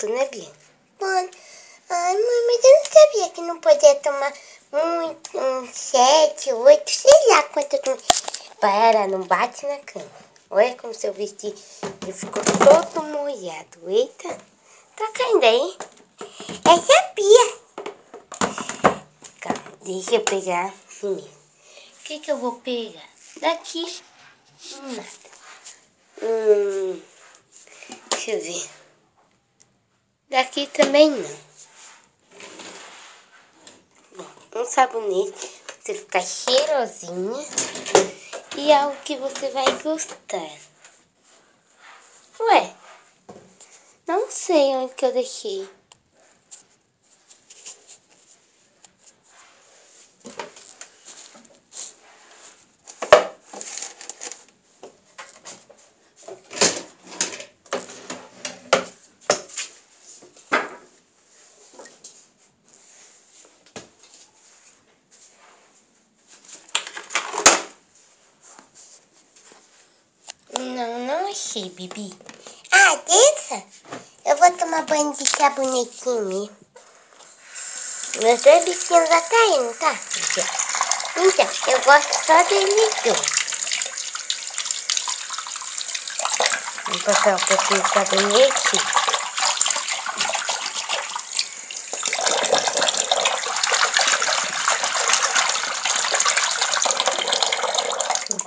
volto, né, Bia? Mano, ai, mãe, mas eu não sabia que não podia tomar muito, 7, 8, sei lá quanto. Para, não bate na cama. Olha como seu vestido ficou todo molhado. Eita, tá caindo aí. Essa é a Bia. Calma, deixa eu pegar primeiro. O que eu vou pegar? Daqui, nada. Deixa eu ver. Daqui também não. Bom, um sabonete pra você ficar cheirosinha e algo que você vai gostar. Ué, não sei onde que eu deixei. Não achei, Bibi. Ah, dessa? Eu vou tomar banho de sabonetinho mesmo. Meus dois bichinhos já caindo, tá? Então, eu gosto só deles dois. Vamos passar um pouquinho de sabonete.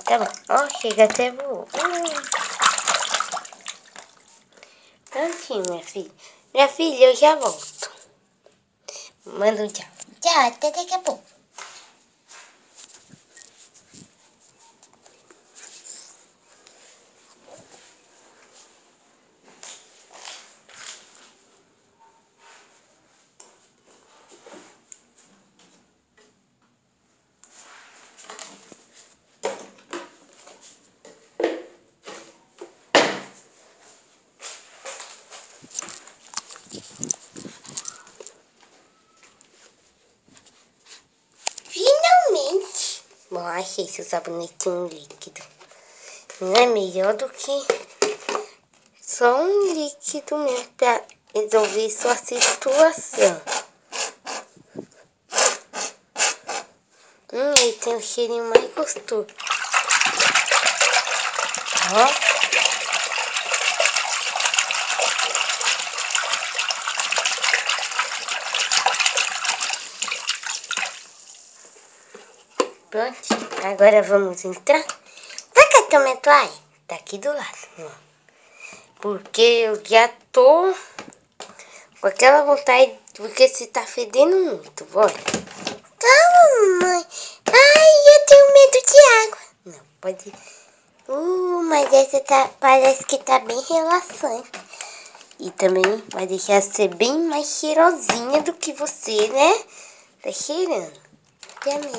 Tá bom. Ó, chega até voou. Prontinho, minha filha. Minha filha, eu já volto. Manda um tchau. Tchau, até daqui a pouco. Finalmente. Bom, achei seu sabonetinho líquido. Não é melhor do que só um líquido mesmo pra resolver sua situação. Ele tem um cheirinho mais gostoso. Ó. Pronto, agora vamos entrar. Vai catar minha toalha? Tá aqui do lado, ó. Porque eu já tô com aquela vontade, porque você tá fedendo muito, olha. Calma, mamãe. Ai, eu tenho medo de água. Não, pode ir. Mas essa parece que tá bem relaxante. E também vai deixar você bem mais cheirosinha do que você, né? Tá cheirando. Também.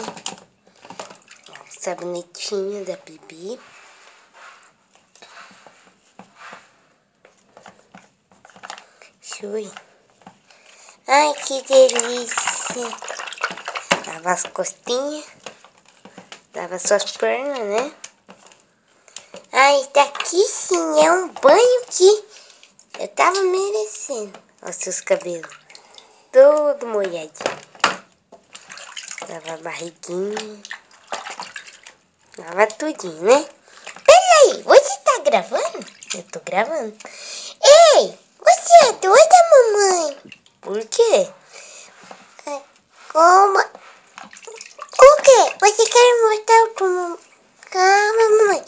Sabonetinho da Bibi. Chui. Ai, que delícia. Lava as costinhas. Lava suas pernas, né? Ai, daqui sim é um banho que eu tava merecendo. Olha os seus cabelos. Todo molhadinho. Lava a barriguinha. Lava tudinho, né? Peraí, você tá gravando? Eu tô gravando. Ei, você é doida, mamãe? Por quê? Como? O quê? Você quer me mostrar eu tomar... Calma, mamãe.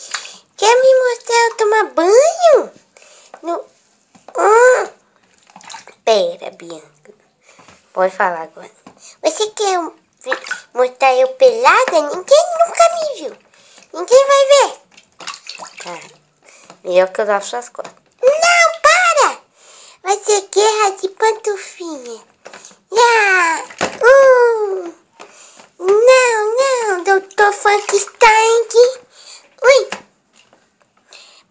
Quer me mostrar eu tomar banho? No... Pera, Bianca. Pode falar agora. Você quer mostrar eu pelada? Ninguém nunca me viu. Ninguém vai ver. Tá. Melhor que eu lavo suas costas. Não, para! Vai ser guerra de pantufinha. Não, doutor Frankenstein. Ui.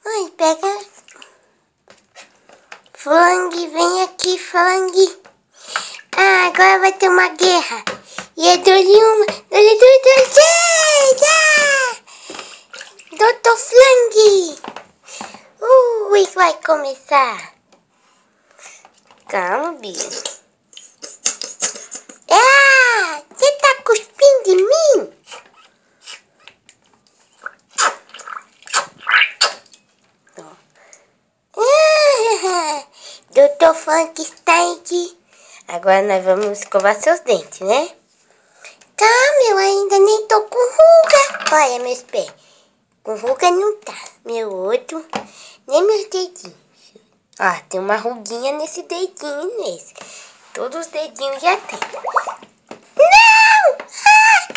Ui, pega. Flang, vem aqui, Flang. Ah, agora vai ter uma guerra. E é dole uma, dole dois, doutor Flang. Vai começar. Calma, Bia. Ah, você tá cuspindo em mim? Dr. Frankenstein aqui. Agora nós vamos escovar seus dentes, né? Calma, eu ainda nem tô com ruga. Olha meus pés. Com ruga não tá. Meu outro, nem meus dedinhos. Ah, tem uma ruguinha nesse dedinho e nesse. Todos os dedinhos já tem. Não! Ah!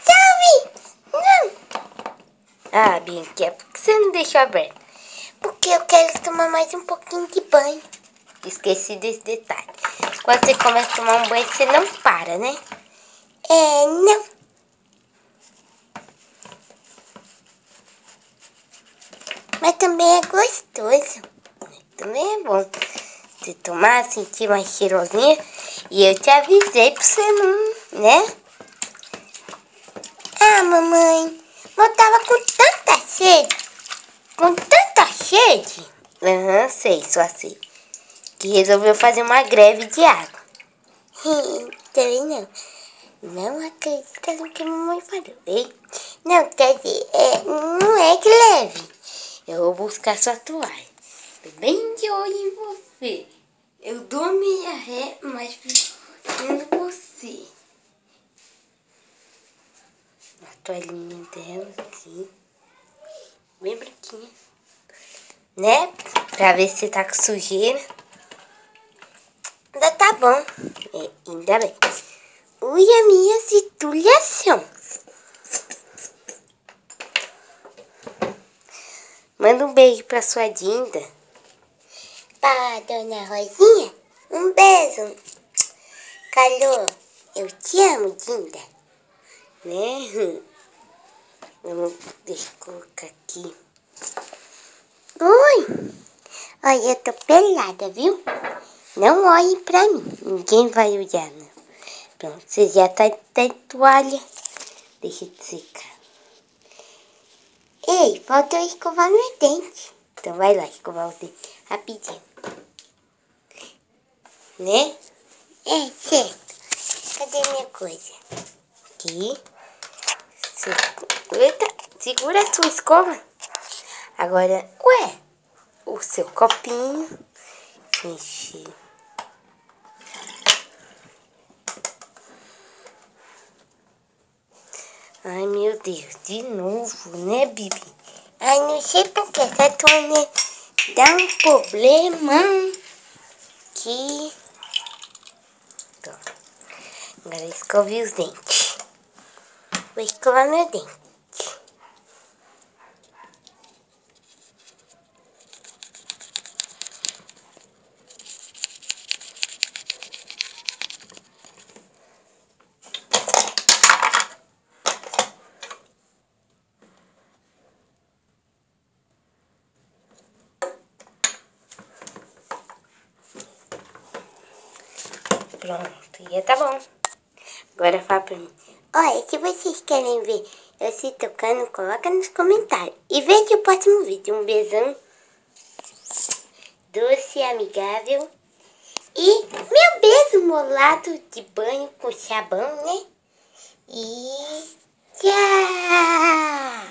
Salve! Não! Ah, Bianca, por que você não deixou aberto? Porque eu quero tomar mais um pouquinho de banho. Esqueci desse detalhe. Quando você começa a tomar um banho, você não para, né? Não. Mas também é gostoso. Também é bom. Você tomar, sentir uma cheirosinha. E eu te avisei pra você não, né? Ah, mamãe, eu tava com tanta sede. Com tanta sede. Aham, sei, só sei. Que resolveu fazer uma greve de água. Também não. Não acredita no que a mamãe falou, hein? Não, quer dizer, não é greve. Eu vou buscar sua toalha. Tô bem de olho em você. Eu dou meia ré, mas fico vendo você. A toalhinha dela aqui. Bem branquinha. Né? Pra ver se tá com sujeira. Ainda tá bom. Ainda bem. Ui, a minha titulação. Manda um beijo pra sua Dinda. Pra dona Rosinha, um beijo. Calor, eu te amo, Dinda. Né? Deixa eu colocar aqui. Ui, olha, eu tô pelada, viu? Não olhem pra mim. Ninguém vai olhar, não. Pronto, você já tá de toalha. Deixa eu secar. Ei, falta eu escovar meus dentes. Então vai lá escovar o dente rapidinho. Né? Certo. Cadê minha coisa? Aqui. Eita, segura a sua escova. Agora, o seu copinho. Enche. Ai, meu Deus, de novo, né, Bibi? Ai, não sei porque essa torneira dá um problema Aqui. Então, agora escove os dentes. Vou escovar meu dente. Pronto, já tá bom. Agora fala pra mim. Olha, se vocês querem ver eu se tocando, coloca nos comentários. E veja o próximo vídeo. Um beijão doce e amigável. E meu beijo molado de banho com sabão, né? E tchau!